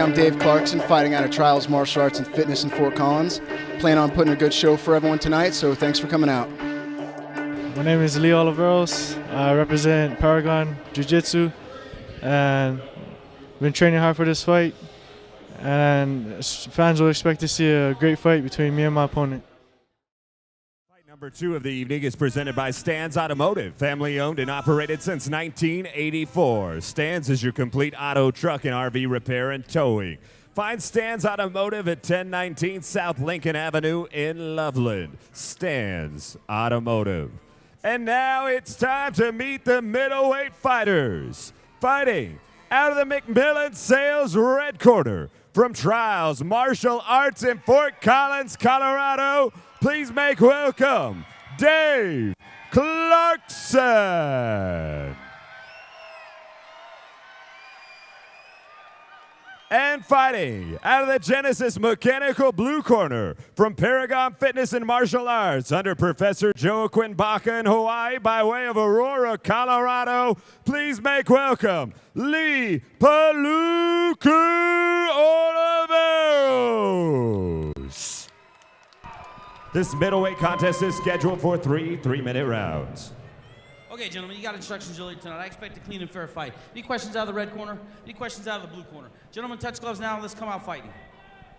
I'm Dave Clarkson, fighting out of Trials Martial Arts and Fitness in Fort Collins. Plan on putting a good show for everyone tonight, so thanks for coming out. My name is Oliveros. I represent Paragon Jiu-Jitsu, and been training hard for this fight. And fans will expect to see a great fight between me and my opponent. Number 2 of the evening is presented by Stans Automotive, family owned and operated since 1984. Stans is your complete auto, truck, and RV repair and towing. Find Stans Automotive at 1019 South Lincoln Avenue in Loveland. Stans Automotive. And now it's time to meet the middleweight fighters. Fighting out of the McMillan Sales Red Corner from Trials Martial Arts in Fort Collins, Colorado. Please make welcome Dave Clarkson. And fighting out of the Genesis Mechanical Blue Corner from Paragon Fitness and Martial Arts under Professor Joaquin Baca in Hawaii by way of Aurora, Colorado. Please make welcome Lee Paluku Oliveros. This middleweight contest is scheduled for 3 3-minute rounds. Okay, gentlemen, you got instructions earlier tonight. I expect a clean and fair fight. Any questions out of the red corner? Any questions out of the blue corner? Gentlemen, touch gloves now. Let's come out fighting.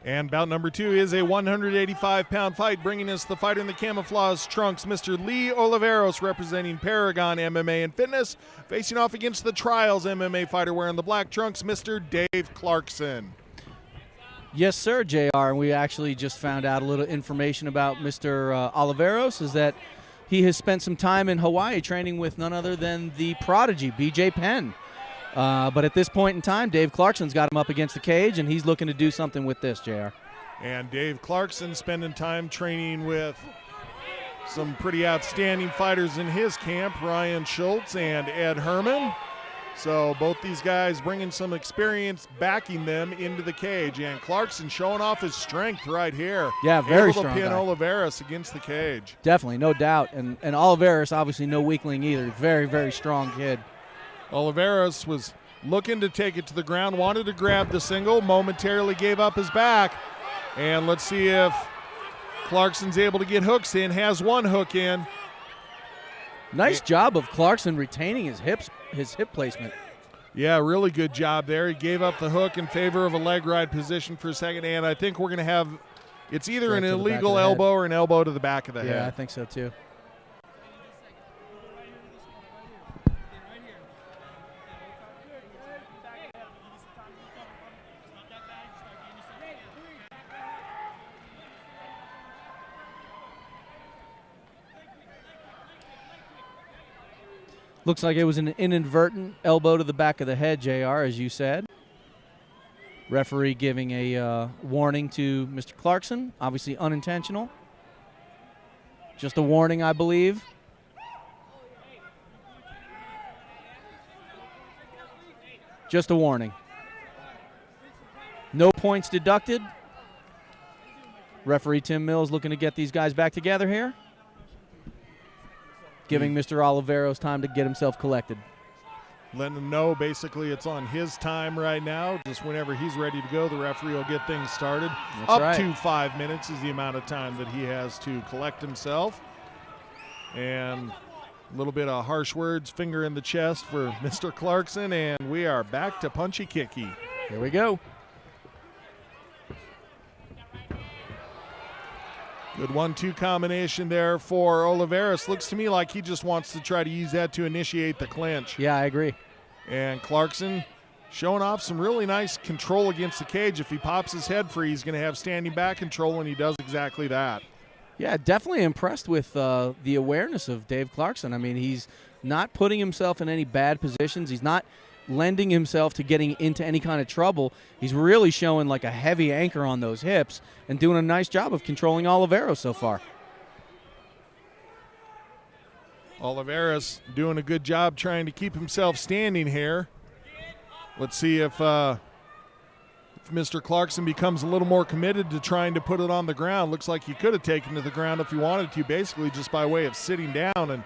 And bout number 2 is a 185-pound fight, bringing us the fighter in the camouflage trunks, Mr. Lee Oliveros, representing Paragon MMA and Fitness, facing off against the Trials MMA fighter wearing the black trunks, Mr. Dave Clarkson. Yes, sir, JR. And we actually just found out a little information about Mr. Oliveros, is that he has spent some time in Hawaii training with none other than the prodigy, BJ Penn. But at this point in time, Dave Clarkson's got him up against the cage, and he's looking to do something with this, JR. And Dave Clarkson spending time training with some pretty outstanding fighters in his camp, Ryan Schultz and Ed Herman. So both these guys bringing some experience, backing them into the cage. And Clarkson showing off his strength right here. Yeah, very able strong to pin guy. Oliveros against the cage. Definitely, no doubt. And Oliveros, obviously no weakling either. Very, very strong kid. Oliveros was looking to take it to the ground, wanted to grab the single, momentarily gave up his back. And let's see if Clarkson's able to get hooks in, has one hook in. Nice job of Clarkson retaining his hip placement. Yeah, really good job there. He gave up the hook in favor of a leg ride position for a second, and I think we're going to have, it's either Straight an to the back illegal of the elbow head. or an elbow to the back of the head. Yeah, I think so too. Looks like it was an inadvertent elbow to the back of the head, JR, as you said. Referee giving a warning to Mr. Clarkson, obviously unintentional. Just a warning, I believe. Just a warning. No points deducted. Referee Tim Mills looking to get these guys back together here. Giving Mr. Oliveros time to get himself collected. Letting him know basically it's on his time right now. Just whenever he's ready to go, the referee will get things started. That's Up right. to 5 minutes is the amount of time that he has to collect himself. And a little bit of harsh words, finger in the chest for Mr. Clarkson, and we are back to punchy kicky. Here we go. Good 1-2 combination there for Oliveros. Looks to me like he just wants to try to use that to initiate the clinch. Yeah, I agree. And Clarkson showing off some really nice control against the cage. If he pops his head free, he's going to have standing back control, and he does exactly that. Yeah, definitely impressed with the awareness of Dave Clarkson. I mean, he's not putting himself in any bad positions. He's not lending himself to getting into any kind of trouble. He's really showing like a heavy anchor on those hips and doing a nice job of controlling Oliveros so far. Oliveros doing a good job trying to keep himself standing here. Let's see if Mr. Clarkson becomes a little more committed to trying to put it on the ground. Looks like he could have taken it to the ground if he wanted to, basically just by way of sitting down, and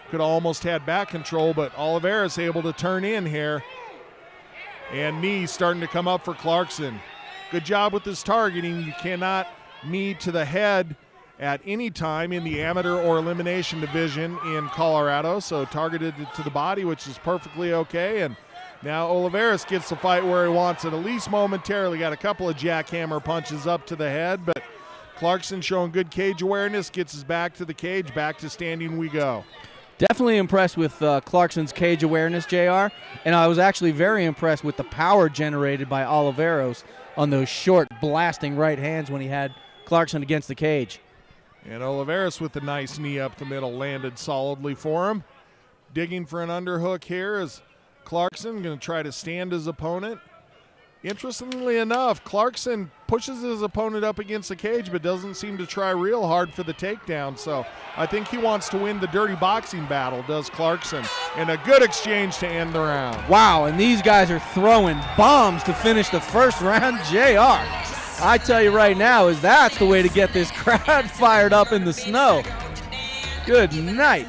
could have almost had back control, but Oliveros able to turn in here. And knee starting to come up for Clarkson. Good job with his targeting. You cannot knee to the head at any time in the amateur or elimination division in Colorado. So targeted to the body, which is perfectly okay. And now Oliveros gets the fight where he wants it, at least momentarily. Got a couple of jackhammer punches up to the head, but Clarkson showing good cage awareness, gets his back to the cage, back to standing we go. Definitely impressed with Clarkson's cage awareness, JR, and I was actually very impressed with the power generated by Oliveros on those short, blasting right hands when he had Clarkson against the cage. And Oliveros with the nice knee up the middle, landed solidly for him. Digging for an underhook here is Clarkson, going to try to stand his opponent. Interestingly enough, Clarkson pushes his opponent up against the cage but doesn't seem to try real hard for the takedown. So I think he wants to win the dirty boxing battle, does Clarkson. And a good exchange to end the round. Wow, and these guys are throwing bombs to finish the first round. JR, I tell you right now, that's the way to get this crowd fired up in the snow. Good night.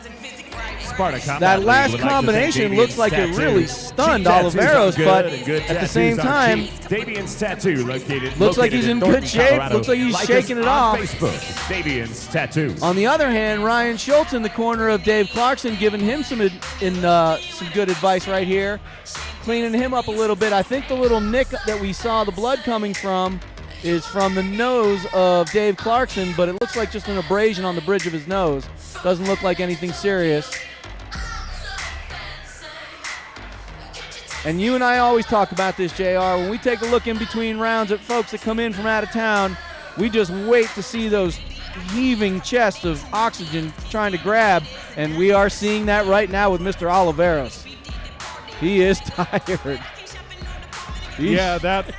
That last combination looks like it really stunned Oliveros, but at the same time, Davian's Tattoo looks like he's in good shape. Looks like he's shaking it off. Davian's Tattoo. On the other hand, Ryan Schultz in the corner of Dave Clarkson, giving him some good advice right here, cleaning him up a little bit. I think the little nick that we saw the blood coming from is from the nose of Dave Clarkson, but it looks like just an abrasion on the bridge of his nose. Doesn't look like anything serious. And you and I always talk about this, JR. When we take a look in between rounds at folks that come in from out of town, we just wait to see those heaving chests of oxygen trying to grab, and we are seeing that right now with Mr. Oliveros. He is tired. Yeah, that,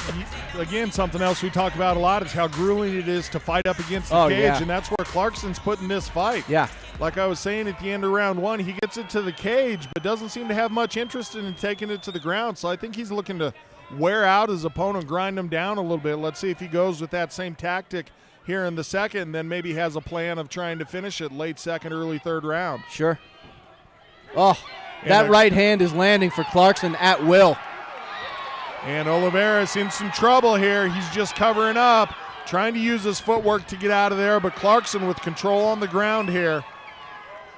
again, something else we talk about a lot is how grueling it is to fight up against the cage, yeah. And that's where Clarkson's putting this fight. Yeah. Like I was saying at the end of round one, he gets it to the cage, but doesn't seem to have much interest in taking it to the ground. So I think he's looking to wear out his opponent, grind him down a little bit. Let's see if he goes with that same tactic here in the second, then maybe has a plan of trying to finish it late second, early third round. Sure. Oh, that right hand is landing for Clarkson at will. And Oliveros in some trouble here. He's just covering up, trying to use his footwork to get out of there, but Clarkson with control on the ground here.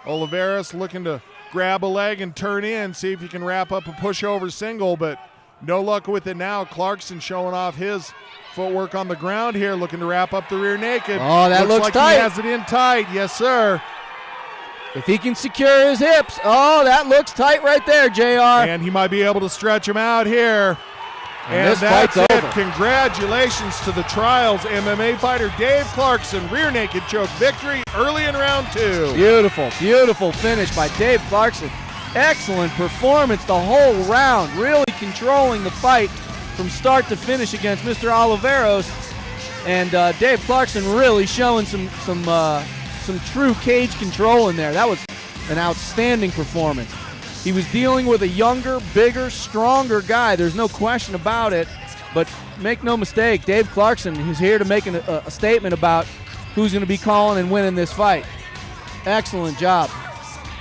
Oliveros looking to grab a leg and turn in, see if he can wrap up a pushover single, but no luck with it now. Clarkson showing off his footwork on the ground here, looking to wrap up the rear naked. Oh, that looks like tight. He has it in tight, yes, sir. If he can secure his hips, oh, that looks tight right there, JR. And he might be able to stretch him out here. And that's it. Over. Congratulations to the Trials MMA fighter Dave Clarkson. Rear naked choke victory early in round two. Beautiful, beautiful finish by Dave Clarkson. Excellent performance the whole round. Really controlling the fight from start to finish against Mr. Oliveros. And Dave Clarkson really showing some true cage control in there. That was an outstanding performance. He was dealing with a younger, bigger, stronger guy. There's no question about it. But make no mistake, Dave Clarkson is here to make a statement about who's going to be calling and winning this fight. Excellent job.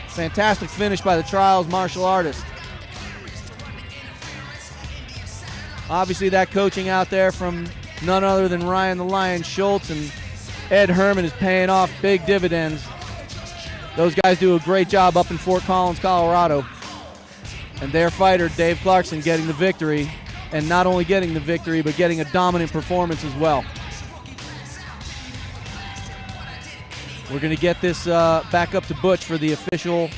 Fantastic finish by the Trials martial artist. Obviously that coaching out there from none other than Ryan the Lion Schultz and Ed Herman is paying off big dividends. Those guys do a great job up in Fort Collins, Colorado. And their fighter, Dave Clarkson, getting the victory. And not only getting the victory, but getting a dominant performance as well. We're going to get this back up to Butch for the official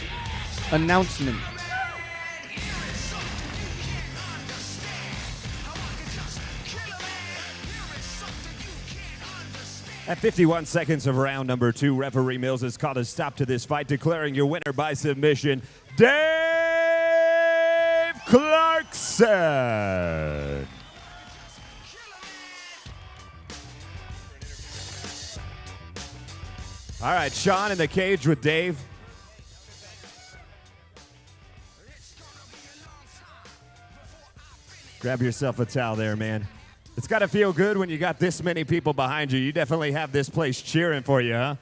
announcement. At 51 seconds of round number two, referee Mills has called a stop to this fight, declaring your winner by submission, Dave Clarkson. All right, Sean in the cage with Dave. Grab yourself a towel there, man. It's got to feel good when you got this many people behind you. You definitely have this place cheering for you, huh?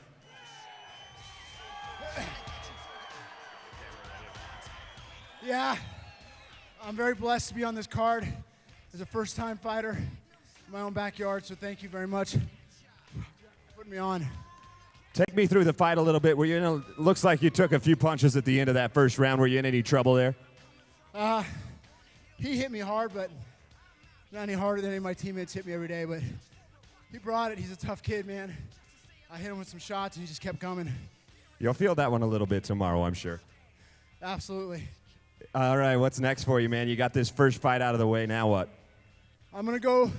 Yeah, I'm very blessed to be on this card. as a first-time fighter in my own backyard, so thank you very much for putting me on. Take me through the fight a little bit. Were you looks like you took a few punches at the end of that first round. Were you in any trouble there? He hit me hard, but not any harder than any of my teammates hit me every day, but he brought it. He's a tough kid, man. I hit him with some shots, and he just kept coming. You'll feel that one a little bit tomorrow, I'm sure. Absolutely. All right, what's next for you, man? You got this first fight out of the way. Now what? I'm going to go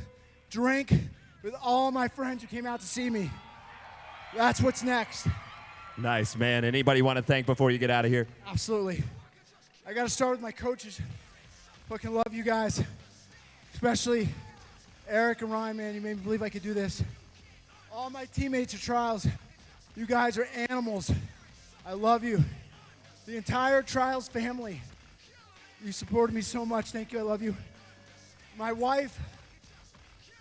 drink with all my friends who came out to see me. That's what's next. Nice, man. Anybody want to thank before you get out of here? Absolutely. I got to start with my coaches. Fucking love you guys, especially Eric and Ryan, man. You made me believe I could do this. All my teammates at Trials, you guys are animals. I love you. The entire Trials family, you supported me so much. Thank you. I love you. My wife,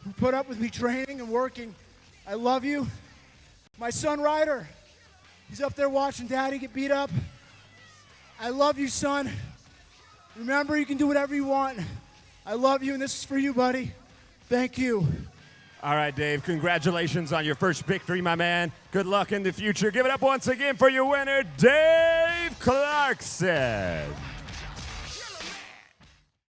who put up with me training and working, I love you. My son Ryder, he's up there watching Daddy get beat up. I love you, son. Remember, you can do whatever you want. I love you, and this is for you, buddy. Thank you. All right, Dave, congratulations on your first victory, my man. Good luck in the future. Give it up once again for your winner, Dave Clarkson.